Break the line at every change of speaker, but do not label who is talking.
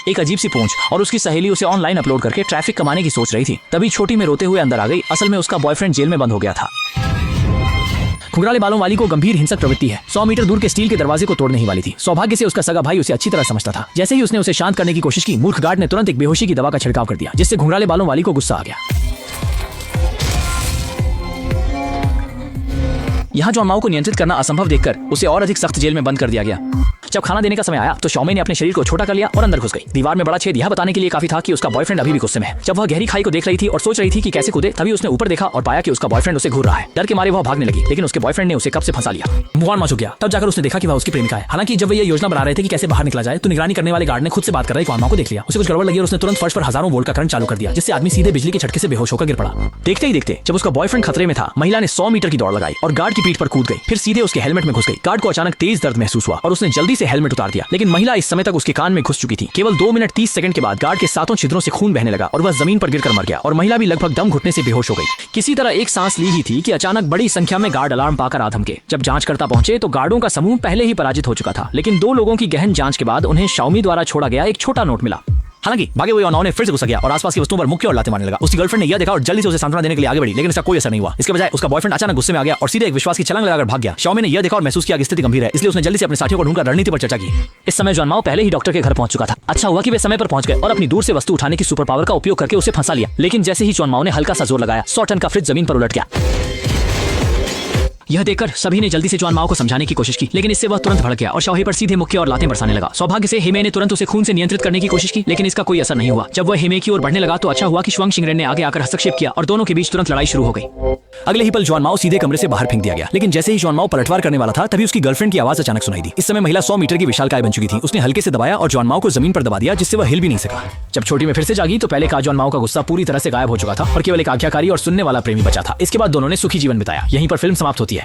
एक अजीब सी पूंछ, और उसकी सहेली उसे ऑनलाइन अपलोड करके ट्रैफिक कमाने की सोच रही थी। तभी छोटी में रोते हुए अंदर आ गई। असल में उसका बॉयफ्रेंड जेल में बंद हो गया था। घुंघराले बालों वाली को गंभीर हिंसक प्रवृत्ति है। 100 मीटर दूर के स्टील के दरवाजे को तोड़ने ही वाली थी। सौभाग्य से उसका सगा भाई उसे अच्छी तरह समझता था। जैसे ही उसने उसे शांत करने की कोशिश की, मूर्ख गार्ड ने तुरंत एक बेहोशी की दवा का छिड़काव कर दिया, जिससे घुंघराले बालों वाली को गुस्सा आ गया। यहाँ जॉन माओ को नियंत्रित करना असंभव देखकर उसे और अधिक सख्त जेल में बंद कर दिया गया। जब खाना देने का समय आया तो शॉमे ने अपने शरीर को छोटा कर लिया और अंदर घुस गई। दीवार में बड़ा छेद यह बताने के लिए काफी था कि उसका बॉयफ्रेंड अभी भी गुस्से में है। जब वह गहरी खाई को देख रही थी और सोच रही थी कि कैसे कूदे, तभी उसने ऊपर देखा और पाया कि उसका बॉयफ्रेंड उसे घूर रहा है। डर के मारे वह भागने लगी, लेकिन उसके बॉयफ्रेंड ने उसे कब से फंसा लिया। मुआन मच गया। तब जाकर उसने देखा कि वह उसकी प्रेमिका है। हालांकि जब वे ये योजना बना रहे थे कि कैसे बाहर निकला जाए, तो निगरानी करने वाले गार्ड ने खुद से बात कर रही जुआन माओ को देख लिया। उसे कुछ गड़बड़ लगी और उसने तुरंत फर्श पर हजारों वोल्ट का करंट चालू कर दिया, जिससे आदमी सीधे बिजली के झटके से बेहोश होकर गिर पड़ा। देखते ही देखते जब उसका बॉयफ्रेंड खतरे में था, महिला ने 100 मीटर की दौड़ लगाई और गार्ड की पीठ पर कूद गई, फिर सीधे उसके हेलमेट में घुस गई। गार्ड को अचानक तेज दर्द महसूस हुआ और उसने जल्दी से हेलमेट उतार दिया, लेकिन महिला इस समय तक उसके कान में घुस चुकी थी। केवल 2 मिनट 30 सेकंड के बाद गार्ड के 7 छिद्रों से खून बहने लगा और वह जमीन पर गिरकर मर गया और महिला भी लगभग दम घुटने से बेहोश हो गई। किसी तरह एक सांस ली ही थी कि अचानक बड़ी संख्या में गार्ड अलार्म पाकर आ धमके। जब जांचकर्ता पहुंचे तो गार्डों का समूह पहले ही पराजित हो चुका था, लेकिन 2 लोगों की गहन जांच के बाद उन्हें शाओमी द्वारा छोड़ा गया एक छोटा नोट मिला। हालांकि भागे हुए यौनाओं ने फिर से गुस्सा किया और आसपास की वस्तुओं पर मुक्के और लाते मारने लगा। उसकी गर्लफ्रेंड ने यह देखा और जल्दी से उसे सांत्वना देने के लिए आगे बढ़ी, लेकिन इसका कोई असर नहीं हुआ। इसके बजाय उसका बॉयफ्रेंड अचानक गुस्से में आ गया और सीधे एक विश्वास की छलांग लगाकर भाग गया। शाओमी ने यह देखा और महसूस किया कि स्थिति गंभीर है, इसलिए उसने जल्दी से अपने साथियों को ढूंढकर रणनीति पर चर्चा की। इस समय जॉन माओ पहले ही डॉक्टर के घर पहुंच चुका था। अच्छा हुआ कि वे समय पर पहुंच गए और अपनी दूर से वस्तु उठाने की सुपर पावर का उपयोग करके उसे फंसा लिया। लेकिन जैसे ही जॉन माओ ने हल्का सा जोर लगाया, 100 टन का फ्रिज जमीन पर उलट गया। यह देखकर सभी ने जल्दी से जॉन माओ को समझाने की कोशिश की, लेकिन इससे वह तुरंत भड़क गया और शाओही पर सीधे मुक्के और लातें बरसाने लगा। सौभाग्य से हेमे ने तुरंत उसे खून से नियंत्रित करने की कोशिश की, लेकिन इसका कोई असर नहीं हुआ। जब वह हेमे की ओर बढ़ने लगा तो अच्छा हुआ कि शुआंग शिंगरेन ने आगे आकर हस्तक्षेप किया और दोनों के बीच तुरंत लड़ाई शुरू हो गई। अगले ही पल जॉन माओ सीधे कमरे से बाहर फेंक दिया गया, लेकिन जैसे ही जॉन माओ पलटवार करने वाला था, तभी उसकी गर्लफ्रेंड की आवाज अचानक सुनाई दी। इस समय महिला 100 मीटर की विशालकाय बन चुकी थी। उसने हल्के से दबाया और जॉन माओ को जमीन पर दबा दिया, जिससे वह हिल भी नहीं सका। जब छोटी में फिर से जागी तो पहले का जॉन माओ का गुस्सा पूरी तरह से गायब हो चुका था और केवल एक आज्ञाकारी और सुनने वाला प्रेमी बचा था। इसके बाद दोनों ने सुखी जीवन बिताया। यहीं पर फिल्म समाप्त होती है।